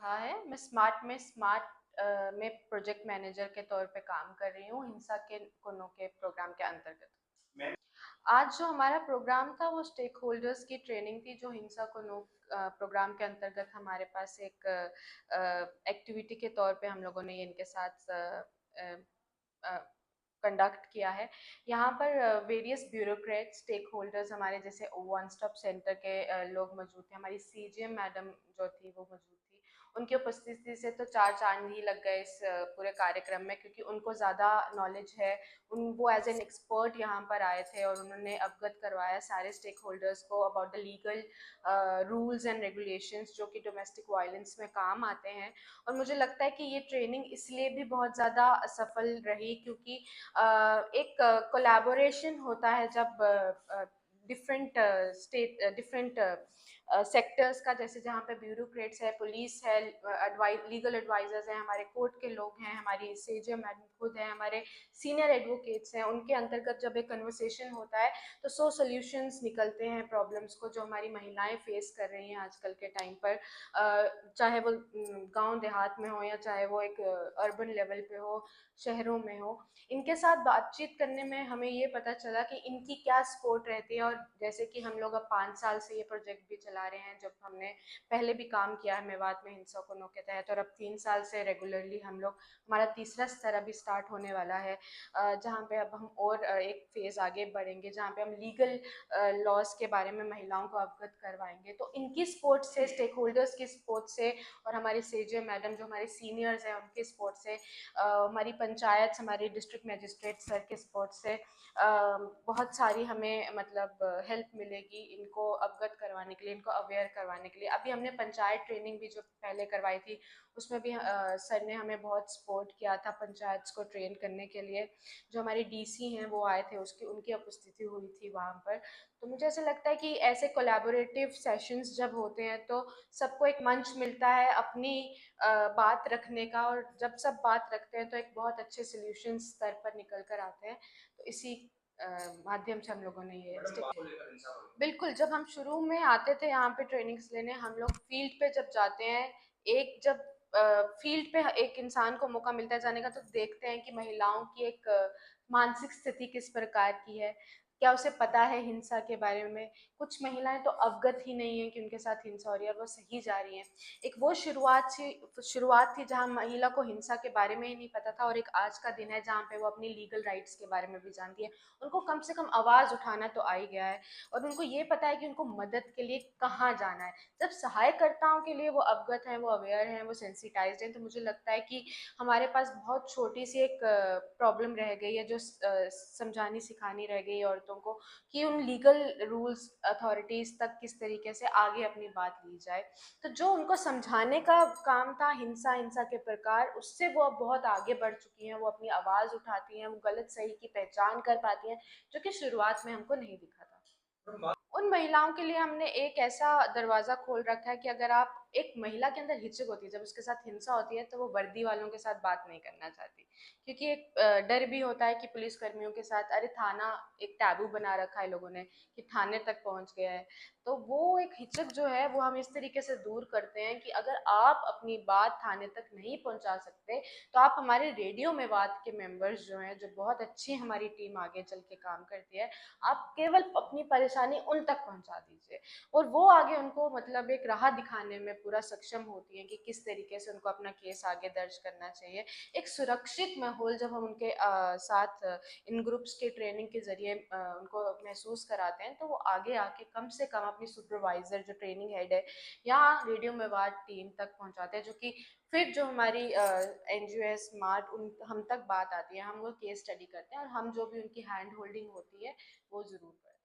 हाँ है। मैं स्मार्ट में प्रोजेक्ट मैनेजर के तौर पे काम कर रही हूँ हिंसा के कोनों के प्रोग्राम के अंतर्गत। आज जो हमारा प्रोग्राम था वो स्टेक होल्डर्स की ट्रेनिंग थी, जो हिंसा कोनों प्रोग्राम के अंतर्गत हमारे पास एक एक्टिविटी के तौर पे हम लोगों ने ये इनके साथ कंडक्ट किया है। यहाँ पर वेरियस ब्यूरोक्रेट स्टेक होल्डर्स हमारे जैसे वन स्टॉप सेंटर के लोग मौजूद थे। हमारी सीजीएम मैडम जो थी वो मौजूद थी। उनकी उपस्थिति से तो चार चांद ही लग गए इस पूरे कार्यक्रम में, क्योंकि उनको ज़्यादा नॉलेज है। वो एज एन एक्सपर्ट यहाँ पर आए थे और उन्होंने अवगत करवाया सारे स्टेक होल्डर्स को about the legal rules and regulations जो कि डोमेस्टिक वायलेंस में काम आते हैं। और मुझे लगता है कि ये ट्रेनिंग इसलिए भी बहुत ज़्यादा सफल रही क्योंकि एक कोलैबोरेशन होता है जब डिफरेंट डिफरेंट सेक्टर्स का, जैसे जहाँ पे ब्यूरोक्रेट्स है, पुलिस है, लीगल एडवाइजर्स हैं, हमारे कोर्ट के लोग हैं, हमारी सेजे मैडम खुद हैं, हमारे सीनियर एडवोकेट्स हैं। उनके अंतर्गत जब एक कन्वर्सेशन होता है तो सॉल्यूशंस निकलते हैं प्रॉब्लम्स को जो हमारी महिलाएं फेस कर रही हैं आजकल के टाइम पर, चाहे वो गांव देहात में हो या चाहे वो एक अर्बन लेवल पे हो, शहरों में हो। इनके साथ बातचीत करने में हमें ये पता चला कि इनकी क्या सपोर्ट रहती है। और जैसे कि हम लोग अब 5 साल से ये प्रोजेक्ट भी चला रहे हैं, जब हमने पहले भी काम किया है मेवात में हिंसा कोनों के तहत, और अब 3 साल से रेगुलरली हम लोग, हमारा तीसरा स्तर अभी स्टार्ट होने वाला है, जहाँ पे अब हम और एक फेज आगे बढ़ेंगे जहाँ पे हम लीगल लॉज के बारे में महिलाओं को अवगत करवाएंगे। तो इनकी सपोर्ट से, स्टेक होल्डर्स की सपोर्ट से, और हमारी सेजे मैडम जो हमारे सीनियर्स हैं उनकी सपोर्ट से, हमारी पंचायत, हमारे डिस्ट्रिक्ट मजिस्ट्रेट सर के सपोर्ट से बहुत सारी हमें मतलब हेल्प मिलेगी इनको अवगत करवाने के लिए, इनको अवेयर करवाने के लिए। अभी हमने पंचायत ट्रेनिंग भी जो पहले करवाई थी उसमें भी सर ने हमें बहुत सपोर्ट किया था पंचायत को ट्रेन करने के लिए। जो हमारे डीसी हैं वो आए थे, उसकी उनकी उपस्थिति हुई थी वहाँ पर। तो मुझे ऐसा लगता है कि ऐसे कोलैबोरेटिव सेशंस जब होते हैं तो सबको एक मंच मिलता है अपनी बात रखने का, और जब सब बात रखते हैं तो एक बहुत अच्छे सोल्यूशन स्तर पर निकल कर आते हैं। तो इसी माध्यम से हम लोगों ने ये बिल्कुल, जब हम शुरू में आते थे यहाँ पे ट्रेनिंग्स लेने, हम लोग फील्ड पे जब जाते हैं, एक जब फील्ड पे एक इंसान को मौका मिलता है जाने का, तो देखते हैं कि महिलाओं की एक मानसिक स्थिति किस प्रकार की है, क्या उसे पता है हिंसा के बारे में। कुछ महिलाएं तो अवगत ही नहीं है कि उनके साथ हिंसा हो रही है और वो सही जा रही हैं। एक वो शुरुआत थी जहाँ महिला को हिंसा के बारे में ही नहीं पता था, और एक आज का दिन है जहाँ पे वो अपनी लीगल राइट्स के बारे में भी जानती है। उनको कम से कम आवाज उठाना तो आ ही गया है, और उनको ये पता है कि उनको मदद के लिए कहाँ जाना है। जब सहायकर्ताओं के लिए वो अवगत हैं, वो अवेयर हैं, वो सेंसिटाइज्ड हैं, तो मुझे लगता है कि हमारे पास बहुत छोटी सी एक प्रॉब्लम रह गई है जो समझानी सिखानी रह गई है औरतों को, कि उन लीगल रूल्स अथॉरिटीज तक किस तरीके से आगे अपनी बात ली जाए। तो जो उनको समझाने का काम था हिंसा के प्रकार, उससे वो अब बहुत आगे बढ़ चुकी हैं। वो अपनी आवाज उठाती हैं, वो गलत सही की पहचान कर पाती हैं, जो कि शुरुआत में हमको नहीं दिखा था। उन महिलाओं के लिए हमने एक ऐसा दरवाजा खोल रखा है कि अगर आप, एक महिला के अंदर हिचक होती है जब उसके साथ हिंसा होती है, तो वो वर्दी वालों के साथ बात नहीं करना चाहती, क्योंकि एक डर भी होता है कि पुलिस कर्मियों के साथ, अरे थाना एक टैबू बना रखा है लोगों ने कि थाने तक पहुंच गया है। तो वो एक हिचक जो है वो हम इस तरीके से दूर करते हैं कि अगर आप अपनी बात थाने तक नहीं पहुंचा सकते, तो आप हमारे रेडियो मेवात के मेंबर्स जो हैं, जो बहुत अच्छी हमारी टीम आगे चल के काम करती है, आप केवल अपनी परेशानी उन तक पहुंचा दीजिए, और वो आगे उनको मतलब एक राह दिखाने में पूरा सक्षम होती हैं कि किस तरीके से उनको अपना केस आगे दर्ज करना चाहिए। एक सुरक्षित माहौल जब हम उनके साथ इन ग्रुप्स के ट्रेनिंग के जरिए उनको महसूस कराते हैं, तो वो आगे आके कम से कम अपनी सुपरवाइजर जो ट्रेनिंग हेड है या रेडियो मेवात टीम तक पहुंचाते हैं, जो कि फिर जो हमारी एनजीओ है स्मार्ट, उन हम तक बात आती है, हम वो केस स्टडी करते हैं, और हम जो भी उनकी हैंड होल्डिंग होती है वो जरूर करते हैं।